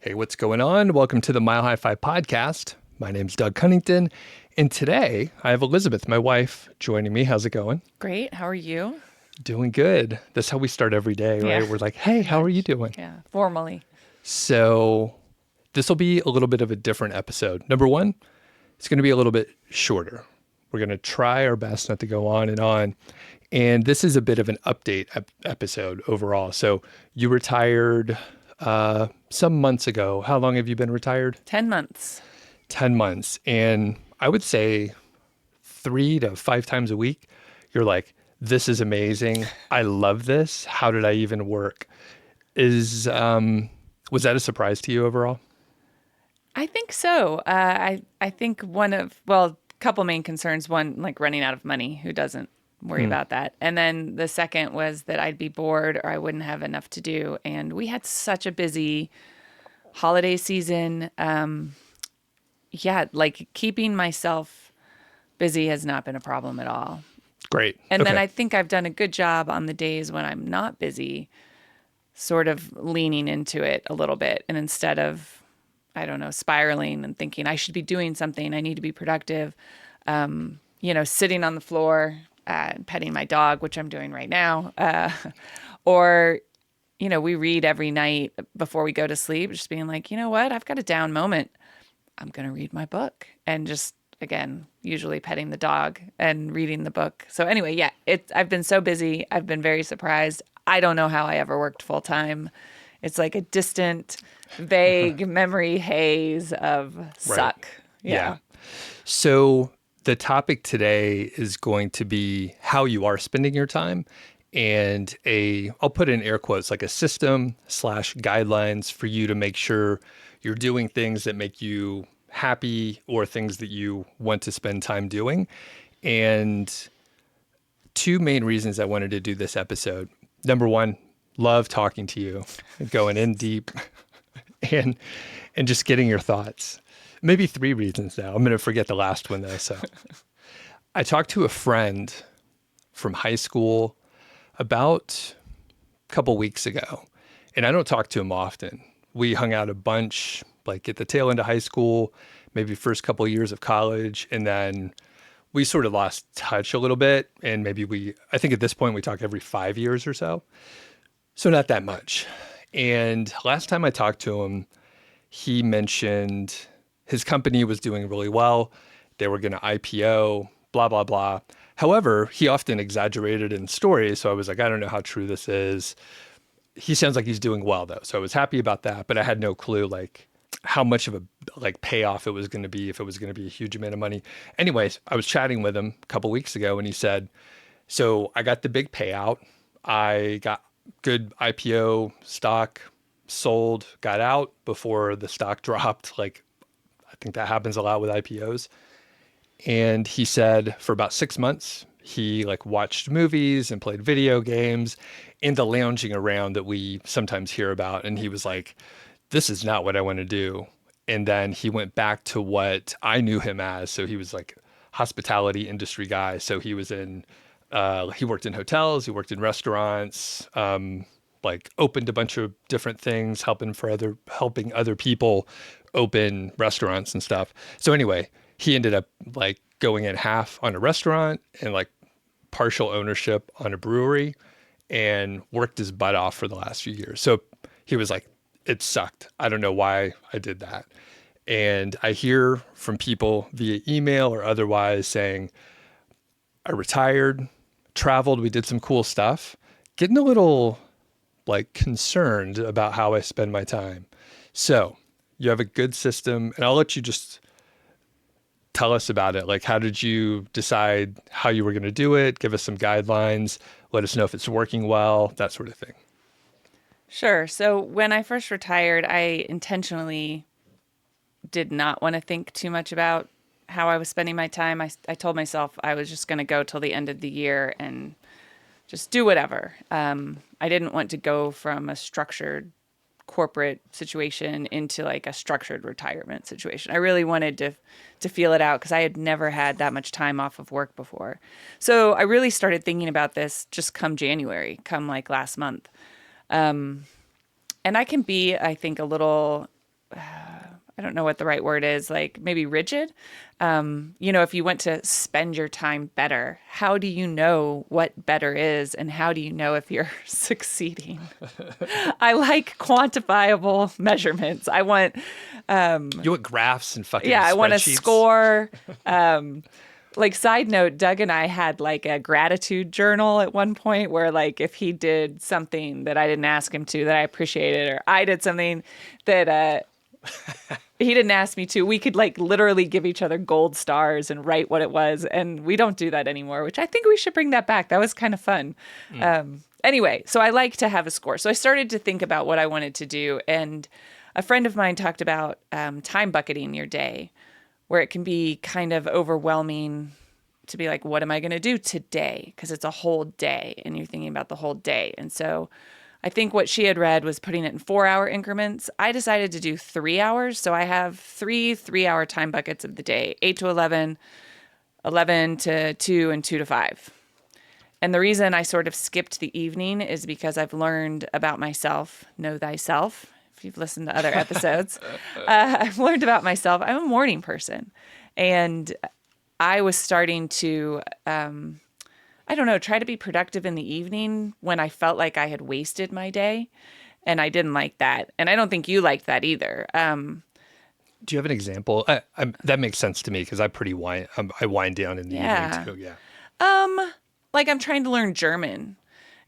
Hey, what's going on? Welcome to the Mile High Five podcast. My name's Doug Cunnington, and today I have Elizabeth, my wife, joining me. How's it going? Great. How are you? Doing good. That's how we start every day, Yeah, right? We're like, hey, pretty how are you much. doing? Yeah, formally. So, this will be a little bit of a different episode. Number one, it's going to be a little bit shorter. We're going to try our best not to go on and on. And this is a bit of an update episode overall. So, you retired some months ago. How long have you been retired? 10 months. 10 months. And I would say 3 to 5 times a week, you're like, this is amazing. I love this. How did I even work? Was that a surprise to you overall? I think so. I think a couple main concerns. One, like running out of money. Who doesn't worry about that? And then the second was that I'd be bored or I wouldn't have enough to do. And we had such a busy holiday season. Yeah, like keeping myself busy has not been a problem at all. Great. And then Okay. I think I've done a good job on the days when I'm not busy, sort of leaning into it a little bit. And instead of, I don't know, spiraling and thinking I should be doing something, I need to be productive, sitting on the floor, petting my dog, which I'm doing right now, or, we read every night before we go to sleep, just being like, you know what, I've got a down moment. I'm going to read my book and just, again, usually petting the dog and reading the book. So anyway, yeah, I've been so busy. I've been very surprised. I don't know how I ever worked full time. It's like a distant, vague memory haze of Right. suck. Yeah. Yeah. So the topic today is going to be how you are spending your time and I'll put in air quotes, like a system slash guidelines for you to make sure you're doing things that make you happy or things that you want to spend time doing. And two main reasons I wanted to do this episode. Number one, love talking to you, going in deep and and just getting your thoughts. Maybe three reasons now. I'm going to forget the last one though. So I talked to a friend from high school about a couple weeks ago, and I don't talk to him often. We hung out a bunch, like at the tail end of high school, maybe first couple of years of college, and then we sort of lost touch a little bit. And I think at this point we talk every 5 years or so. So not that much. And last time I talked to him, he mentioned his company was doing really well. They were going to IPO, blah, blah, blah. However, he often exaggerated in stories. So I was like, I don't know how true this is. He sounds like he's doing well though. So I was happy about that, but I had no clue like how much of a like payoff it was going to be, if it was going to be a huge amount of money. Anyways, I was chatting with him a couple weeks ago and he said, so I got the big payout. I got good IPO stock, sold, got out before the stock dropped. Like I think that happens a lot with IPOs. And he said for about 6 months, he like watched movies and played video games and the lounging around that we sometimes hear about. And he was like, this is not what I want to do. And then he went back to what I knew him as. So he was like hospitality industry guy. So he worked in hotels, he worked in restaurants, like opened a bunch of different things, helping other people open restaurants and stuff. So anyway, he ended up like going in half on a restaurant and like partial ownership on a brewery and worked his butt off for the last few years. So he was like, it sucked. I don't know why I did that. And I hear from people via email or otherwise saying, I retired, traveled, we did some cool stuff, getting a little like concerned about how I spend my time. So you have a good system, and I'll let you just tell us about it. Like, how did you decide how you were going to do it? Give us some guidelines. Let us know if it's working well, that sort of thing. Sure. So when I first retired, I intentionally did not want to think too much about how I was spending my time. I told myself I was just going to go till the end of the year and just do whatever. I didn't want to go from a structured corporate situation into like a structured retirement situation. I really wanted to feel it out because I had never had that much time off of work before. So I really started thinking about this just come January, come like last month. And I can be, I think, a little I don't know what the right word is, like maybe rigid. If you want to spend your time better, how do you know what better is and how do you know if you're succeeding? I like quantifiable measurements. You want graphs and fucking I want a spreadsheets? score. Like side note, Doug and I had like a gratitude journal at one point where like if he did something that I didn't ask him to that I appreciated, or I did something that he didn't ask me to, we could like literally give each other gold stars and write what it was. And we don't do that anymore, which I think we should bring that back. That was kind of fun. Anyway, so I like to have a score. So I started to think about what I wanted to do. And a friend of mine talked about time bucketing your day, where it can be kind of overwhelming to be like, what am I going to do today? Because it's a whole day and you're thinking about the whole day. And so I think what she had read was putting it in 4-hour increments. I decided to do 3 hours. So I have three 3-hour time buckets of the day, 8 to 11, 11 to 2, and 2 to 5. And the reason I sort of skipped the evening is because I've learned about myself, know thyself. If you've listened to other episodes, I've learned about myself. I'm a morning person. And I was starting to, I don't know, try to be productive in the evening when I felt like I had wasted my day. And I didn't like that. And I don't think you liked that either. Do you have an example? That makes sense to me because I wind down in the evening too. Yeah. Like I'm trying to learn German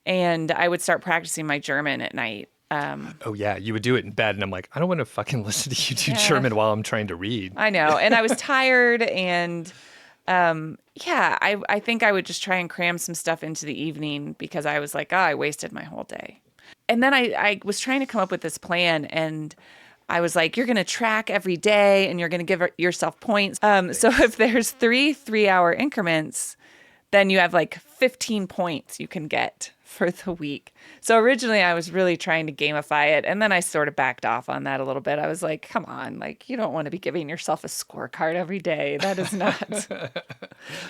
and I would start practicing my German at night. Oh yeah, you would do it in bed, and I'm like, I don't want to fucking listen to you do German while I'm trying to read. I know, and I was tired, and I think I would just try and cram some stuff into the evening because I was like, oh, I wasted my whole day. And then I was trying to come up with this plan, and I was like, you're going to track every day, and you're going to give yourself points. So if there's 3-hour increments, then you have like 15 points you can get for the week. So originally I was really trying to gamify it. And then I sort of backed off on that a little bit. I was like, come on, like you don't want to be giving yourself a scorecard every day. That is not.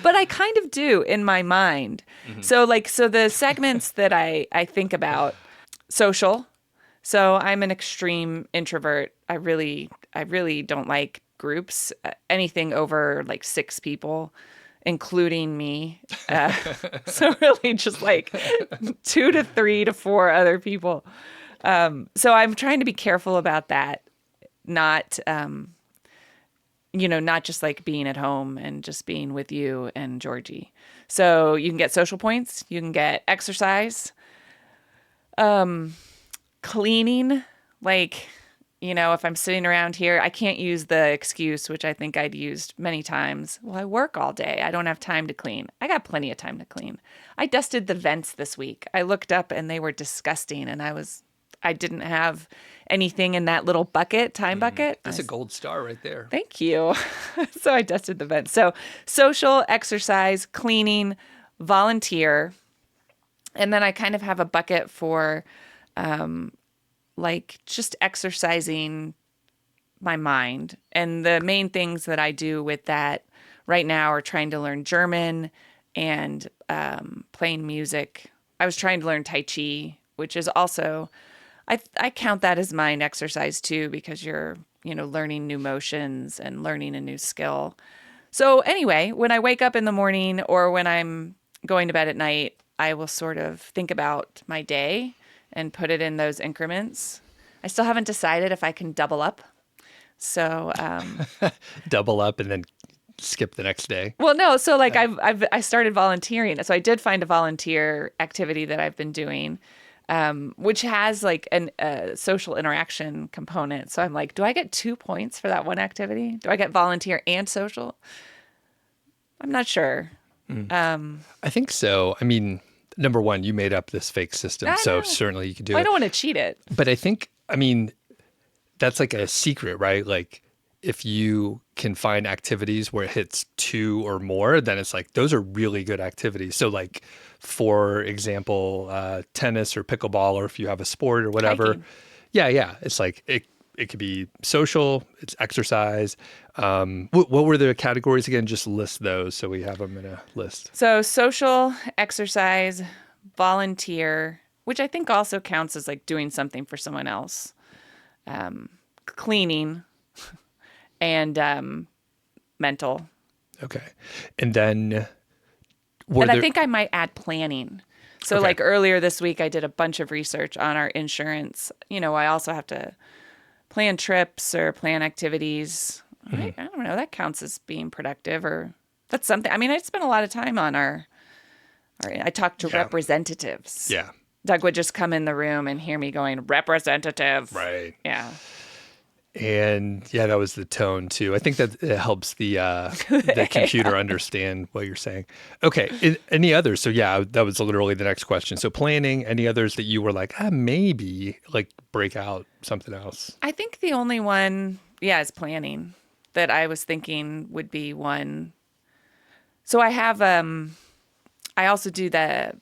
But I kind of do in my mind. Mm-hmm. So the segments that I think about, social. So I'm an extreme introvert. I really don't like groups, anything over like 6 people, including me. So really just like 2 to 3 to 4 other people. So I'm trying to be careful about that. Not, not just like being at home and just being with you and Georgie. So you can get social points. You can get exercise, cleaning, like, if I'm sitting around here, I can't use the excuse, which I think I'd used many times. Well, I work all day. I don't have time to clean. I got plenty of time to clean. I dusted the vents this week. I looked up and they were disgusting. And I didn't have anything in that little time bucket. That's a gold star right there. Thank you. So I dusted the vents. So social, exercise, cleaning, volunteer. And then I kind of have a bucket for, like just exercising my mind. And the main things that I do with that right now are trying to learn German and playing music. I was trying to learn Tai Chi, which is also, I count that as mind exercise too, because you're, learning new motions and learning a new skill. So anyway, when I wake up in the morning or when I'm going to bed at night, I will sort of think about my day and put it in those increments. I still haven't decided if I can double up. So double up and then skip the next day. Well, no. So like I started volunteering. So I did find a volunteer activity that I've been doing, which has like a social interaction component. So I'm like, do I get 2 points for that one activity? Do I get volunteer and social? I'm not sure. I think so. I mean, number one, you made up this fake system, so certainly you could do it. I don't want to cheat it. But I think, that's like a secret, right? Like if you can find activities where it hits 2 or more, then it's like, those are really good activities. So like, for example, tennis or pickleball, or if you have a sport or whatever. Hiking. Yeah. It's like, it could be social, it's exercise. What were the categories again? Just list those so we have them in a list. So social, exercise, volunteer, which I think also counts as like doing something for someone else. cleaning, and mental. Okay. And then were And I there, think I might add planning. So, okay. like earlier this week, I did a bunch of research on our insurance. I also have to plan trips or plan activities. Mhm. I don't know. That counts as being productive, or that's something. I mean, I spent a lot of time on I talked to Yeah. representatives. Yeah. Doug would just come in the room and hear me going, representative. Right. Yeah. And yeah, that was the tone too. I think that it helps the computer understand what you're saying. Okay. Any others? So yeah, that was literally the next question. So planning, any others that you were like, maybe like break out something else? I think the only one, yeah, is planning that I was thinking would be one. So I also do the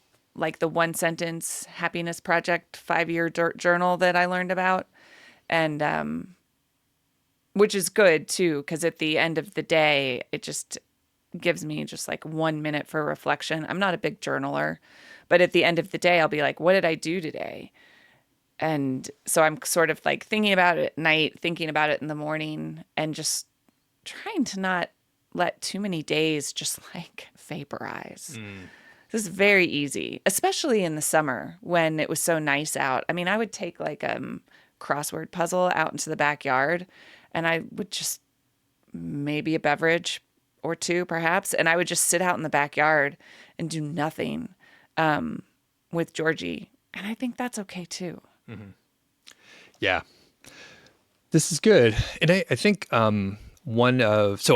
one sentence happiness project 5-year journal that I learned about, and which is good too, because at the end of the day, it just gives me just like 1 minute for reflection. I'm not a big journaler, but at the end of the day, I'll be like, what did I do today? And so I'm sort of like thinking about it at night, thinking about it in the morning, and just trying to not let too many days just like vaporize. This is very easy, especially in the summer when it was so nice out. I mean, I would take like crossword puzzle out into the backyard, and I would just maybe a beverage or two perhaps, and I would just sit out in the backyard and do nothing with Georgie. And I think that's okay too. Yeah. This is good. And I think so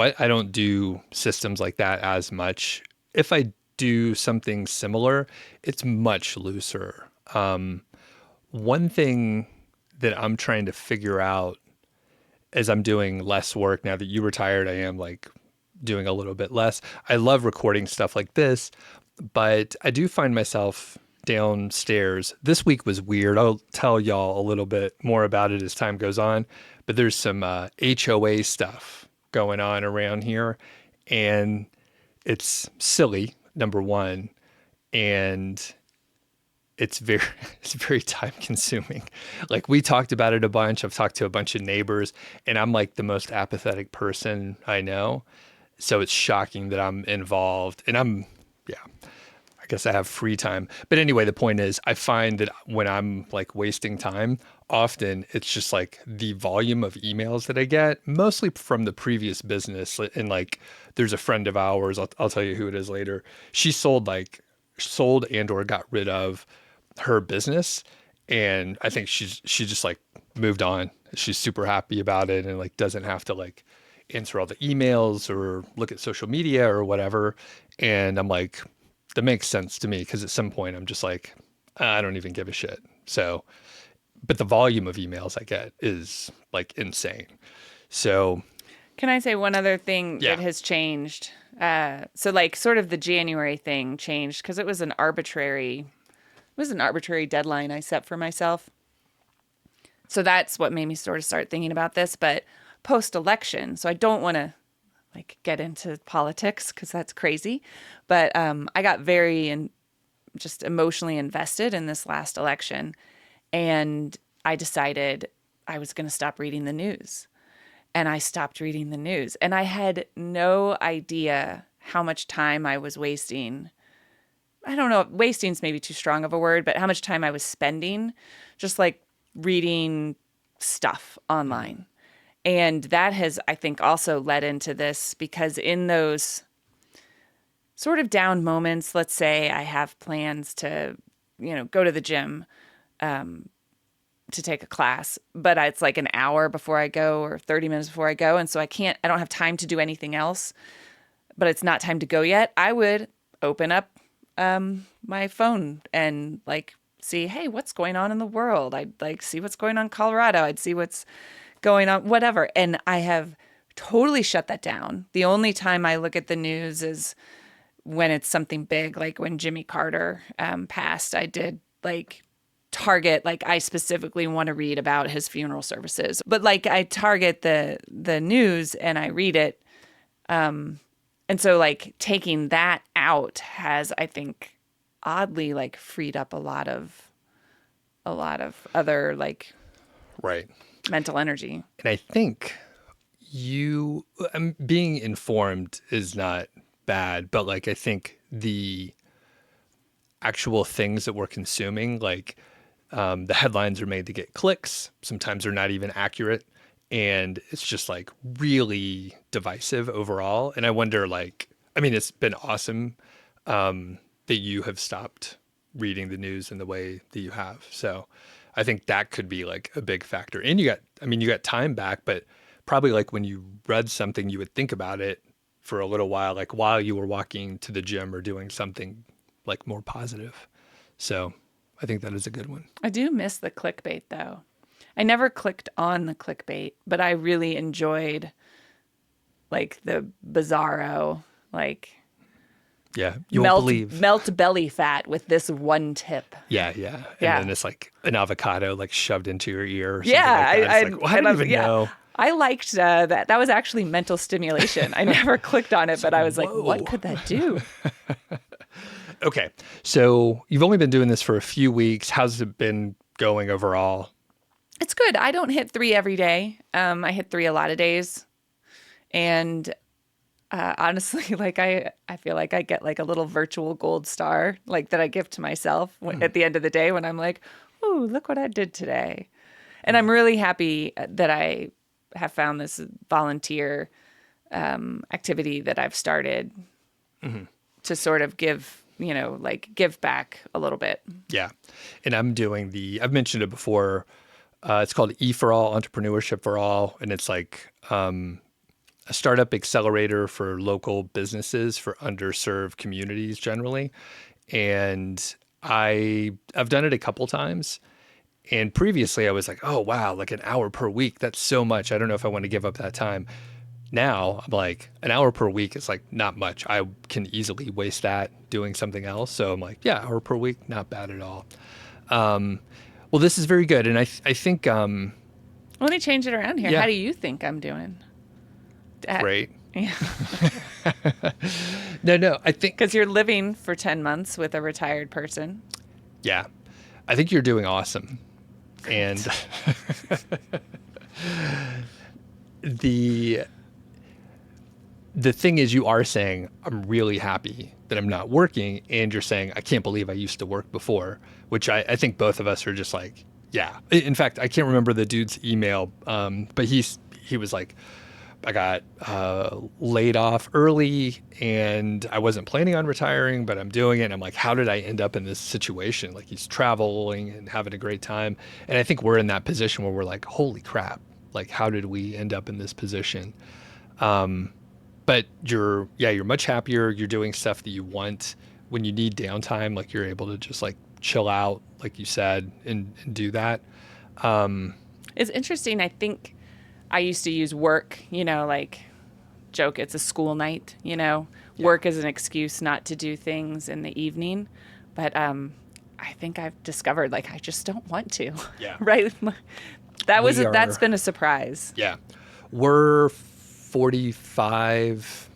I don't do systems like that as much. If I do something similar, it's much looser. One thing that I'm trying to figure out as I'm doing less work now that you retired, I am like doing a little bit less. I love recording stuff like this, but I do find myself downstairs. This week was weird. I'll tell y'all a little bit more about it as time goes on, but there's some HOA stuff going on around here, and it's silly, number one, and it's very it's very time consuming. Like we talked about it a bunch. I've talked to a bunch of neighbors, and I'm like the most apathetic person I know. So it's shocking that I'm involved, and yeah, I guess I have free time. But anyway, the point is, I find that when I'm like wasting time, often it's just like the volume of emails that I get, mostly from the previous business. And like, there's a friend of ours, I'll tell you who it is later. She sold and or got rid of her business. And I think she just like moved on. She's super happy about it and like doesn't have to like answer all the emails or look at social media or whatever. And I'm like, that makes sense to me because at some point I'm just like, I don't even give a shit. So, but the volume of emails I get is like insane. So, Can I say one other thing that yeah. has changed? So like sort of the January thing changed because it was an arbitrary deadline I set for myself. So that's what made me sort of start thinking about this. But post-election, so I don't want to like get into politics because that's crazy. But I got just emotionally invested in this last election, and I decided I was going to stop reading the news. And I stopped reading the news, and I had no idea how much time I was wasting. I don't know, wasting's maybe too strong of a word, but how much time I was spending just like reading stuff online. And that has, I think, also led into this because in those sort of down moments, let's say I have plans to, go to the gym to take a class, but it's like an hour before I go or 30 minutes before I go. And so I don't have time to do anything else, but it's not time to go yet. I would open up my phone and like see, hey, what's going on in the world? I'd like see what's going on in Colorado. I'd see what's going on, whatever. And I have totally shut that down. The only time I look at the news is when it's something big, like when Jimmy Carter passed. I did like target, like I specifically want to read about his funeral services, but like I target the news and I read it. And so like taking that out has, I think, oddly like freed up a lot of other like Right. mental energy. And I think being informed is not bad, but like I think the actual things that we're consuming, like the headlines are made to get clicks. Sometimes they're not even accurate. And it's just like really divisive overall. And I wonder, like, I mean, it's been awesome that you have stopped reading the news in the way that you have. So I think that could be like a big factor. And you got time back, but probably like when you read something, you would think about it for a little while, like while you were walking to the gym or doing something like more positive. So I think that is a good one. I do miss the clickbait though. I never clicked on the clickbait, but I really enjoyed like the bizarro, like Yeah, you won't believe. melt belly fat with this one tip. Yeah, yeah. And Yeah. then it's like an avocado like shoved into your ear or something Yeah, like that. It's like, well, I didn't even know. I liked that. That was actually mental stimulation. I never clicked on it, but I was like, whoa. what could that do? Okay, so you've only been doing this for a few weeks. How's it been going overall? It's good. I don't hit 3 every day. I hit 3 a lot of days. And honestly, like I feel like I get like a little virtual gold star, like that I give to myself at the end of the day when I'm like, "Ooh, look what I did today." And I'm really happy that I have found this volunteer activity that I've started to sort of give, like give back a little bit. Yeah, and I've mentioned it before. It's called E for All, Entrepreneurship for All, and it's like a startup accelerator for local businesses for underserved communities generally. And I've done it a couple times. And previously I was like, oh wow, like an hour per week. That's so much. I don't know if I want to give up that time. Now I'm like, an hour per week is like not much. I can easily waste that doing something else. So I'm like, yeah, hour per week, not bad at all. Well, this is very good. And I think, Let me change it around here. Yeah. How do you think I'm doing? great. Yeah. No, I think, Because you're living for 10 months with a retired person. yeah, I think you're doing awesome. And the thing is, you are saying, I'm really happy that I'm not working. And you're saying, I can't believe I used to work before, which I think both of us are just like, yeah. In fact, I can't remember the dude's email, but he was like, I got laid off early and I wasn't planning on retiring, but I'm doing it. And I'm like, how did I end up in this situation? Like, he's traveling and having a great time. And I think we're in that position where we're like, holy crap, like, how did we end up in this position? But you're much happier. You're doing stuff that you want. When you need downtime, like, you're able to just like chill out, like you said, and do that. It's interesting. I think I used to use work, like joke, it's a school night, work as an excuse not to do things in the evening. But I think I've discovered like I just don't want to. Yeah. Right? That's been a surprise. Yeah. We're 45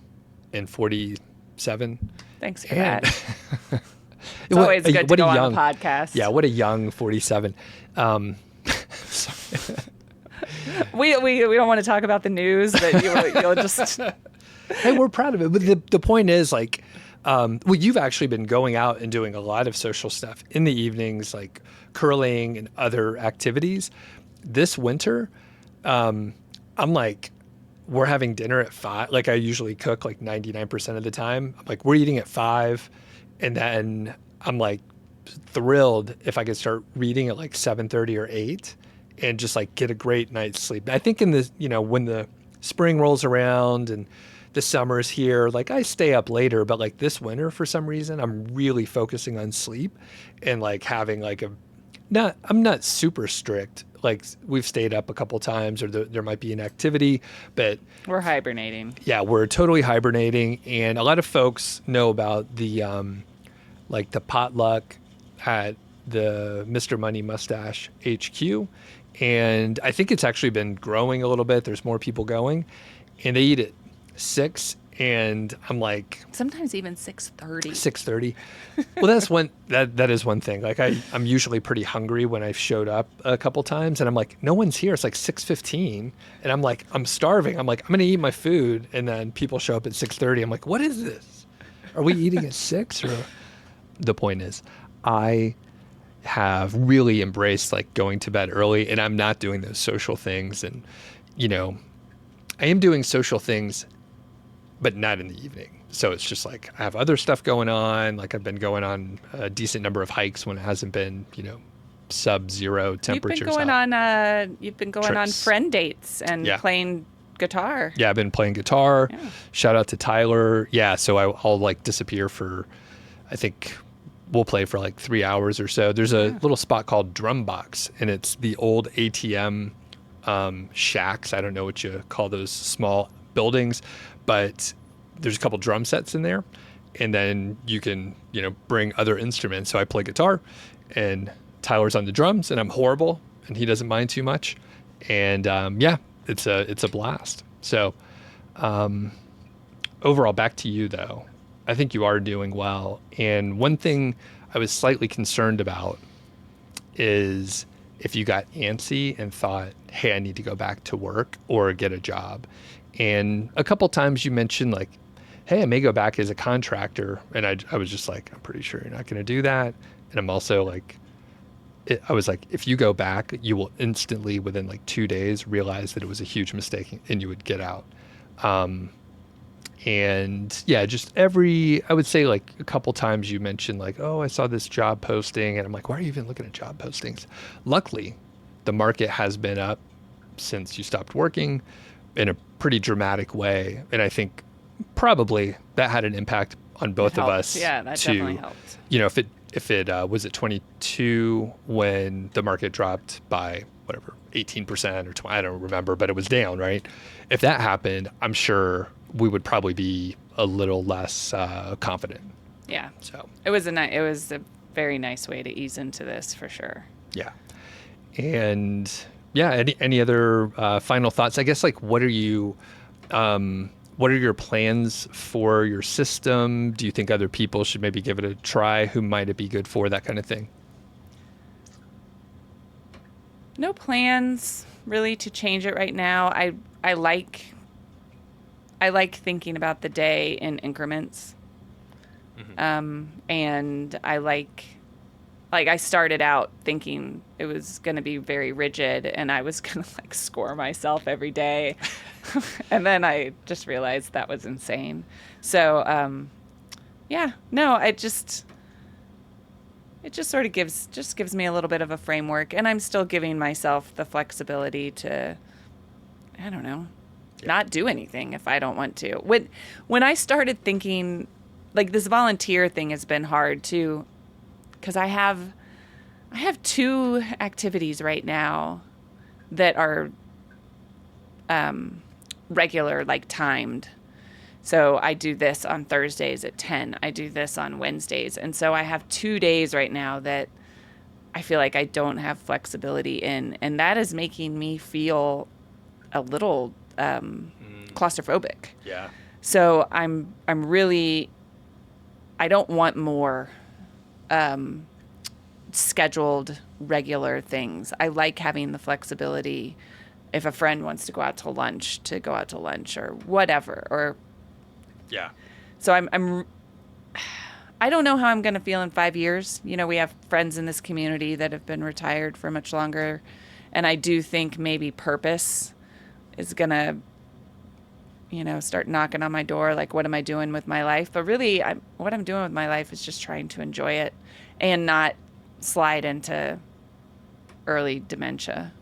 and 47. Thanks for And that. It's always good to go on the podcast. Yeah, what a young 47. We don't want to talk about the news, but you'll just... Hey, we're proud of it. But the point is, like, well, you've actually been going out and doing a lot of social stuff in the evenings, like curling and other activities. This winter, I'm like, we're having dinner at 5. Like, I usually cook like 99% of the time. I'm like, we're eating at 5. And then I'm like thrilled if I could start reading at like 7:30 or 8 and just like get a great night's sleep. I think in the, when the spring rolls around and the summer's here, like I stay up later, but like this winter, for some reason, I'm really focusing on sleep and like having like I'm not super strict. Like, we've stayed up a couple times, or there might be an activity, but We're hibernating. yeah, we're totally hibernating. And a lot of folks know about the, like the potluck at the Mr. Money Mustache HQ. And I think it's actually been growing a little bit. There's more people going, and they eat at 6 And I'm like, Sometimes even 6:30. 6:30. Well, that is one thing. Like I'm usually pretty hungry when I've showed up a couple times, and I'm like, no one's here. It's like 6:15, and I'm like, I'm starving. I'm like, I'm gonna eat my food, and then people show up at 6:30. I'm like, what is this? Are we eating at 6? Or the point is, I have really embraced like going to bed early, and I'm not doing those social things. And you know, I am doing social things, but not in the evening. So it's just like I have other stuff going on. Like I've been going on a decent number of hikes when it hasn't been, sub-zero temperatures out. You've been going on Trips. friend dates and Yeah. playing guitar. Yeah, I've been playing guitar. Yeah. Shout out to Tyler. Yeah, so I'll like disappear for, I think we'll play for like 3 hours or so. There's a little spot called Drum Box, and it's the old ATM shacks. I don't know what you call those small buildings, but there's a couple drum sets in there, and then you can bring other instruments. So I play guitar, and Tyler's on the drums, and I'm horrible, and he doesn't mind too much. And yeah, it's a blast. So overall, back to you though. I think you are doing well. And one thing I was slightly concerned about is if you got antsy and thought, hey, I need to go back to work or get a job. And a couple times you mentioned like, hey, I may go back as a contractor. And I was just like, I'm pretty sure you're not going to do that. And I'm also like, I was like, if you go back, you will instantly within like 2 days realize that it was a huge mistake and you would get out. And yeah, just I would say like a couple times you mentioned like, oh, I saw this job posting, and I'm like, why are you even looking at job postings? Luckily, the market has been up since you stopped working in a pretty dramatic way. And I think probably that had an impact on both of us. Yeah, that definitely helped. If it was at 22 when the market dropped by whatever 18% or 20, I don't remember, but it was down, right? If that happened, I'm sure we would probably be a little less confident. Yeah. So it was a very nice way to ease into this for sure. Yeah. And yeah, any other final thoughts? I guess like what are your plans for your system? Do you think other people should maybe give it a try? Who might it be good for? That kind of thing. No plans really to change it right now. I like thinking about the day in increments. And I like I started out thinking it was going to be very rigid, and I was going to like score myself every day. And then I just realized that was insane. So, yeah, no, it just sort of gives me a little bit of a framework, and I'm still giving myself the flexibility to, I don't know, not do anything if I don't want to. When I started thinking, like this volunteer thing has been hard too, because I have 2 activities right now that are regular, like timed. So I do this on Thursdays at 10. I do this on Wednesdays. And so I have 2 days right now that I feel like I don't have flexibility in. And that is making me feel a little claustrophobic. Yeah. So I'm really, I don't want more scheduled regular things. I like having the flexibility if a friend wants to go out to lunch or whatever. Or Yeah. so I don't know how I'm going to feel in 5 years. We have friends in this community that have been retired for much longer, and I do think maybe purpose is going to start knocking on my door, like, what am I doing with my life? But really, what I'm doing with my life is just trying to enjoy it and not slide into early dementia.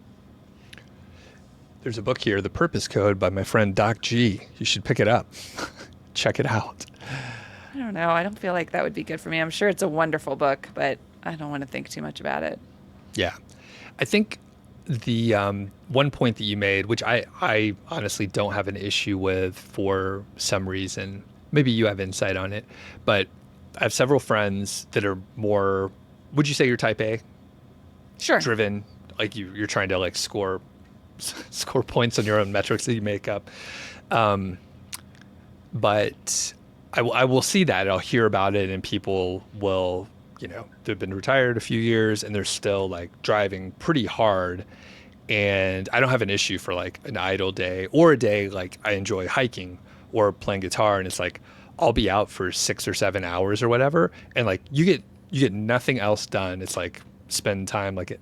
There's a book here, The Purpose Code by my friend Doc G. You should pick it up. Check it out. I don't know. I don't feel like that would be good for me. I'm sure it's a wonderful book, but I don't want to think too much about it. Yeah. I think the one point that you made, which I honestly don't have an issue with for some reason, maybe you have insight on it, but I have several friends that are more, would you say you're type A? Sure. Driven, like you're trying to like score points on your own metrics that you make up. But I will see that. I'll hear about it, and people will, they've been retired a few years and they're still like driving pretty hard. And I don't have an issue for like an idle day or a day like I enjoy hiking or playing guitar. And it's like I'll be out for 6 or 7 hours or whatever, and like you get nothing else done. It's like spend time like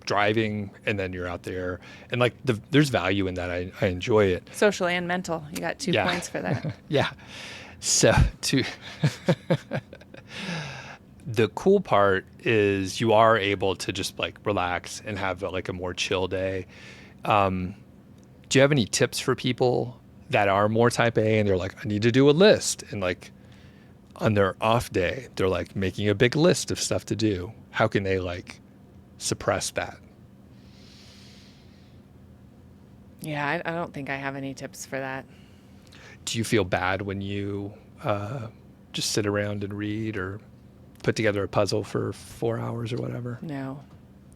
driving, and then you're out there, and like there's value in that. I enjoy it. Social and mental. You got 2 points for that. Yeah. So to the cool part is you are able to just like relax and have like a more chill day. Do you have any tips for people that are more type A and they're like, I need to do a list, and like on their off day, they're like making a big list of stuff to do? How can they like suppress that? Yeah, I don't think I have any tips for that. Do you feel bad when you just sit around and read or put together a puzzle for 4 hours or whatever? No,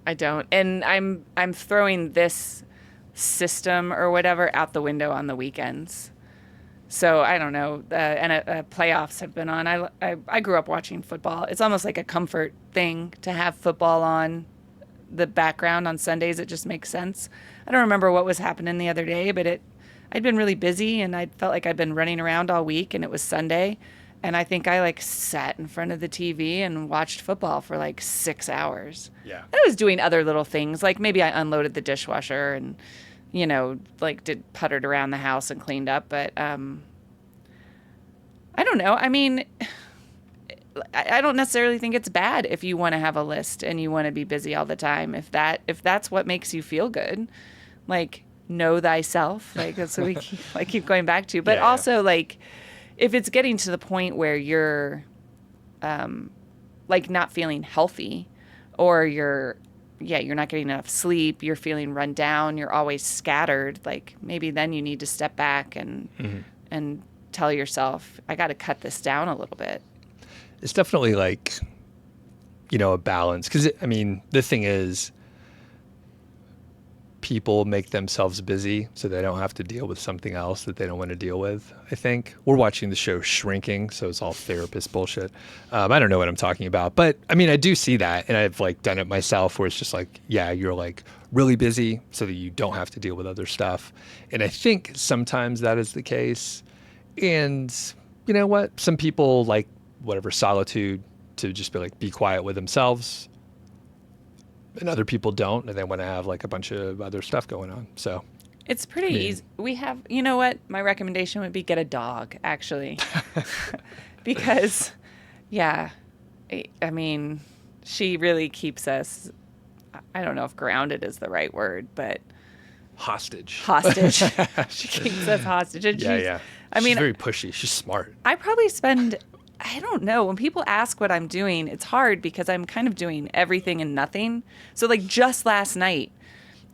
I don't. And I'm throwing this system or whatever out the window on the weekends. So I don't know. And playoffs have been on. I grew up watching football. It's almost like a comfort thing to have football on the background on Sundays. It just makes sense. I don't remember what was happening the other day, but I'd been really busy and I felt like I'd been running around all week, and it was Sunday. And I think I like sat in front of the TV and watched football for like 6 hours. Yeah. I was doing other little things. Like maybe I unloaded the dishwasher and, like puttered around the house and cleaned up. But I don't know. I mean, I don't necessarily think it's bad if you want to have a list and you want to be busy all the time. If that's what makes you feel good, like know thyself. Like that's what we keep going back to. But also like, if it's getting to the point where you're like not feeling healthy, or you're not getting enough sleep, you're feeling run down, you're always scattered, like maybe then you need to step back and tell yourself, I got to cut this down a little bit. It's definitely like, a balance. Because, I mean, the thing is, people make themselves busy so they don't have to deal with something else that they don't want to deal with, I think. We're watching the show Shrinking, so it's all therapist bullshit. I don't know what I'm talking about. But, I mean, I do see that, and I've, like, done it myself, where it's just like, yeah, you're, like, really busy so that you don't have to deal with other stuff. And I think sometimes that is the case. And you know what? Some people like whatever solitude, to just be quiet with themselves, and other people don't, and they want to have like a bunch of other stuff going on. So it's pretty easy. We have, you know what? My recommendation would be get a dog, actually, because I mean, she really keeps us, I don't know if grounded is the right word, but hostage. She keeps us hostage. And yeah. She's very pushy. She's smart. I probably spend, I don't know, when people ask what I'm doing, it's hard because I'm kind of doing everything and nothing. So like just last night,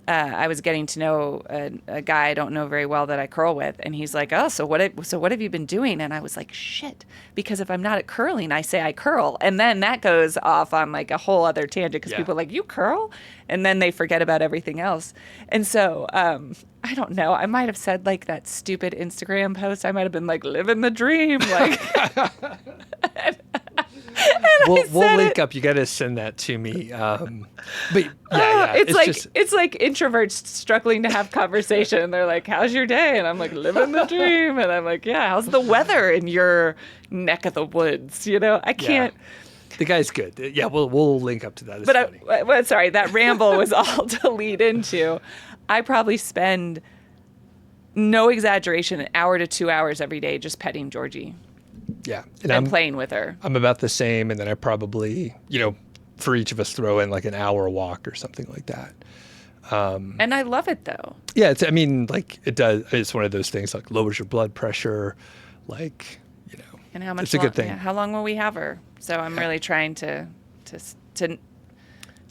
I was getting to know a guy I don't know very well that I curl with, and he's like, "Oh, so what have you been doing?" And I was like, "Shit," because if I'm not at curling, I say I curl, and then that goes off on like a whole other tangent because people are like, "You curl," and then they forget about everything else. And so I don't know. I might have said like that stupid Instagram post. I might have been like, "Living the dream," like. We'll link up. You got to send that to me. But yeah, it's like introverts struggling to have conversation. They're like, "How's your day?" And I'm like, "Living the dream." And I'm like, "Yeah, how's the weather in your neck of the woods?" I can't. The guy's good. Yeah, we'll link up to that. It's funny. Sorry, that ramble was all to lead into. I probably spend, no exaggeration, an hour to 2 hours every day just petting Georgie. Yeah. And playing with her. I'm about the same. And then I probably, for each of us, throw in like an hour walk or something like that. And I love it though. Yeah. It does. It's one of those things like lowers your blood pressure, and how much it's a good thing. Yeah, how long will we have her? So I'm really trying to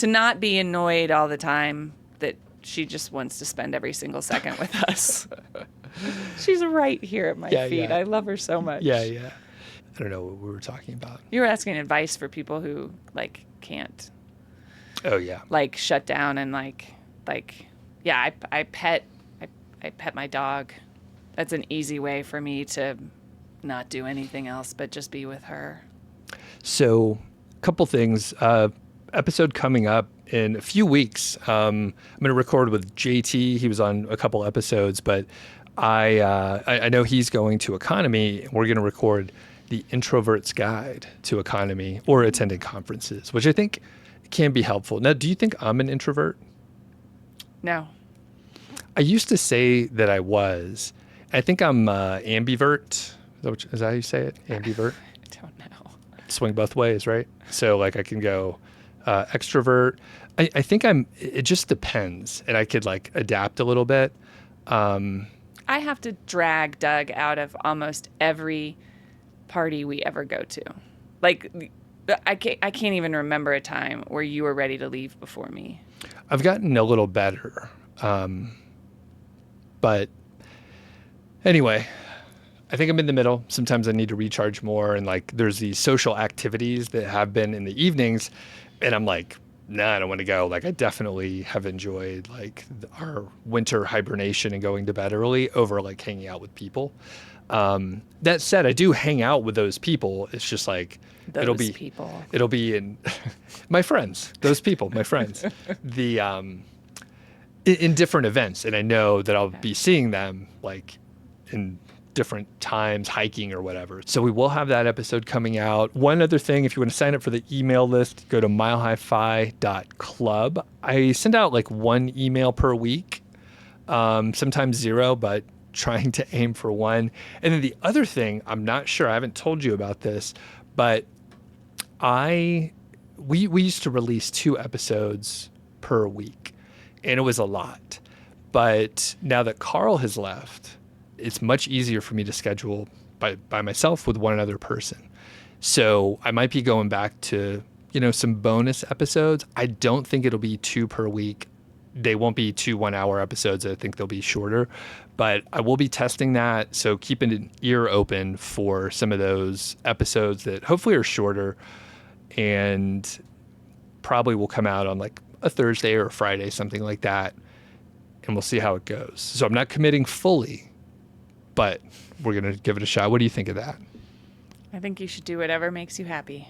not be annoyed all the time that she just wants to spend every single second with us. She's right here at my feet. I love her so much. Yeah. I don't know what we were talking about. You were asking advice for people who can't. Oh yeah. Shut down and I pet my dog. That's an easy way for me to not do anything else but just be with her. So, a couple things. Episode coming up in a few weeks. I'm going to record with JT. He was on a couple episodes, but I know he's going to Economy. We're going to record the Introvert's Guide to Economy or attending conferences, which I think can be helpful. Now, do you think I'm an introvert? No. I used to say that I was. I think I'm ambivert. Is that how you say it? Ambivert? I don't know. Swing both ways, right? So like I can go extrovert. I think it just depends. And I could like adapt a little bit. I have to drag Doug out of almost every party we ever go to. Like, I can't even remember a time where you were ready to leave before me. I've gotten a little better. But anyway, I think I'm in the middle. Sometimes I need to recharge more. And like, there's these social activities that have been in the evenings. And I'm like, nah, I don't want to go. Like, I definitely have enjoyed like our winter hibernation and going to bed early over like hanging out with people. That said, I do hang out with those people. It's just like, it'll be in my friends, those people, my friends, in different events. And I know that I'll be seeing them like in different times, hiking or whatever. So we will have that episode coming out. One other thing, if you want to sign up for the email list, go to milehighfi.club. I send out like one email per week, sometimes zero, but trying to aim for one. And then the other thing, I'm not sure, I haven't told you about this, but we used to release 2 episodes per week, and it was a lot. But now that Carl has left, it's much easier for me to schedule by myself with one other person. So I might be going back to, some bonus episodes. I don't think it'll be 2 per week. They won't be 2 1-hour episodes. I think they'll be shorter, but I will be testing that. So keep an ear open for some of those episodes that hopefully are shorter and probably will come out on like a Thursday or a Friday, something like that. And we'll see how it goes. So I'm not committing fully, but we're going to give it a shot. What do you think of that? I think you should do whatever makes you happy.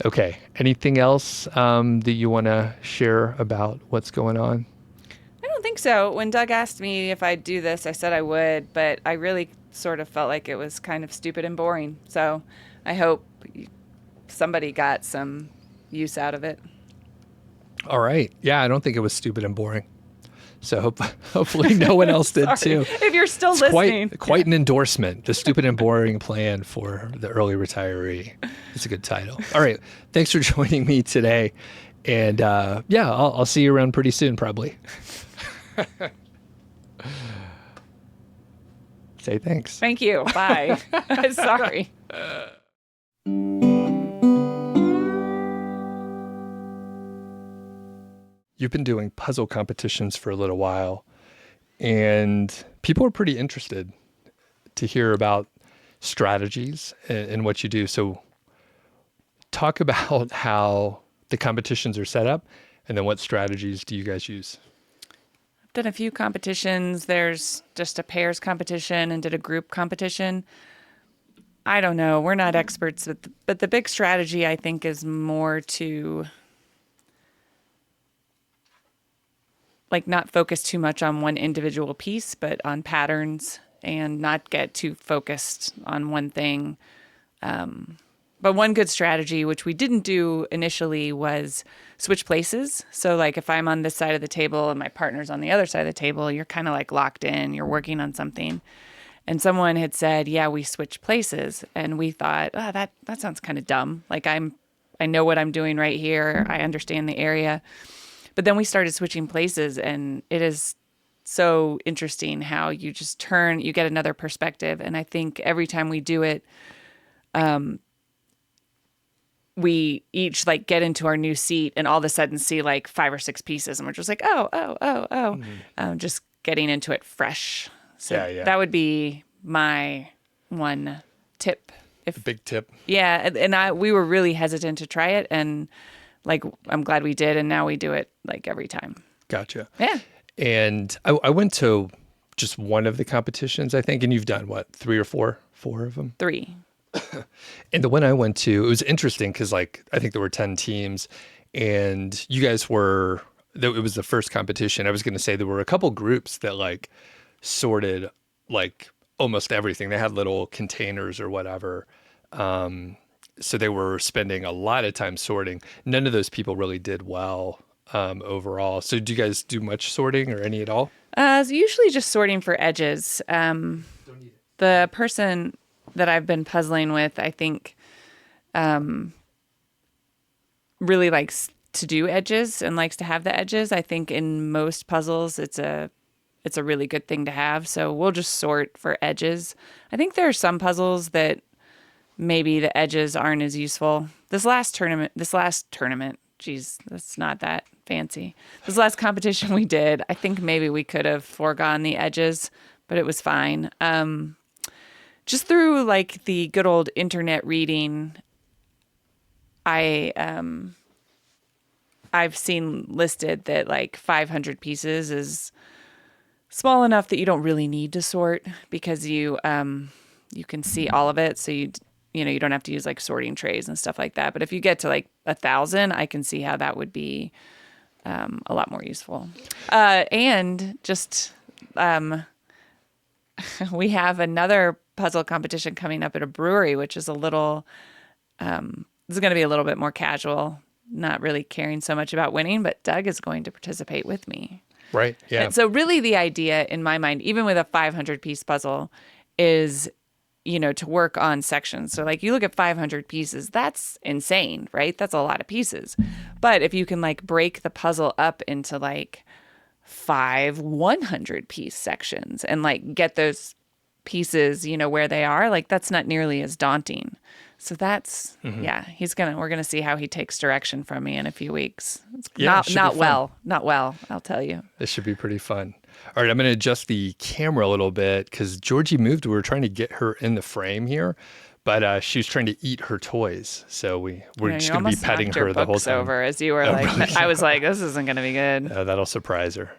Okay. Anything else that you want to share about what's going on? I don't think so. When Doug asked me if I'd do this, I said I would, but I really sort of felt like it was kind of stupid and boring. So I hope somebody got some use out of it. All right. Yeah, I don't think it was stupid and boring. So hopefully no one else did too. If you're still listening. Quite an endorsement. The Stupid and Boring Plan for the Early Retiree. It's a good title. All right. Thanks for joining me today. And I'll see you around pretty soon, probably. Say thanks. Thank you. Bye. Sorry. You've been doing puzzle competitions for a little while, and people are pretty interested to hear about strategies and what you do. So talk about how the competitions are set up, and then what strategies do you guys use? I've done a few competitions. There's just a pairs competition and did a group competition. I don't know. We're not experts, but the big strategy, I think, is more to like not focus too much on one individual piece, but on patterns and not get too focused on one thing. But one good strategy, which we didn't do initially, was switch places. So like if I'm on this side of the table and my partner's on the other side of the table, you're kind of like locked in, you're working on something. And someone had said, yeah, we switch places. And we thought, oh, that sounds kind of dumb. Like I know what I'm doing right here. I understand the area. But then we started switching places, and it is so interesting how you just you get another perspective. And I think every time we do it, we each like get into our new seat and all of a sudden see like 5 or 6 pieces. And we're just like, just getting into it fresh. So that would be my one tip. Big tip. Yeah. And we were really hesitant to try it. And like, I'm glad we did. And now we do it like every time. Gotcha. Yeah. And I went to just one of the competitions, I think. And you've done what, three or four of them? 3. And the one I went to, it was interesting because like I think there were 10 teams and you guys were, it was the first competition. I was going to say there were a couple groups that like sorted like almost everything. They had little containers or whatever. So they were spending a lot of time sorting. None of those people really did well overall. So do you guys do much sorting or any at all? It's usually just sorting for edges. The person that I've been puzzling with, I think, really likes to do edges and likes to have the edges. I think in most puzzles, it's a really good thing to have. So we'll just sort for edges. I think there are some puzzles that maybe the edges aren't as useful. This last tournament, geez, that's not that fancy. This last competition we did, I think maybe we could have foregone the edges, but it was fine. Just through like the good old internet reading, I've seen listed that like 500 pieces is small enough that you don't really need to sort because you can see all of it. So you don't have to use like sorting trays and stuff like that. But if you get to like 1,000, I can see how that would be a lot more useful. And just we have another puzzle competition coming up at a brewery, which is a little, this is going to be a little bit more casual, not really caring so much about winning, but Doug is going to participate with me. Right. Yeah. And so really the idea in my mind, even with a 500 piece puzzle, is, to work on sections. So like you look at 500 pieces, that's insane, right? That's a lot of pieces. But if you can like break the puzzle up into like 5 100 piece sections and like get those pieces, where they are, like that's not nearly as daunting. So that's, yeah, we're going to see how he takes direction from me in a few weeks. It's not well, I'll tell you. This should be pretty fun. All right, I'm going to adjust the camera a little bit because Georgie moved. We were trying to get her in the frame here, but she was trying to eat her toys. So we're just going to be petting her the whole time. Over as you were really? I was like, this isn't going to be good. That'll surprise her.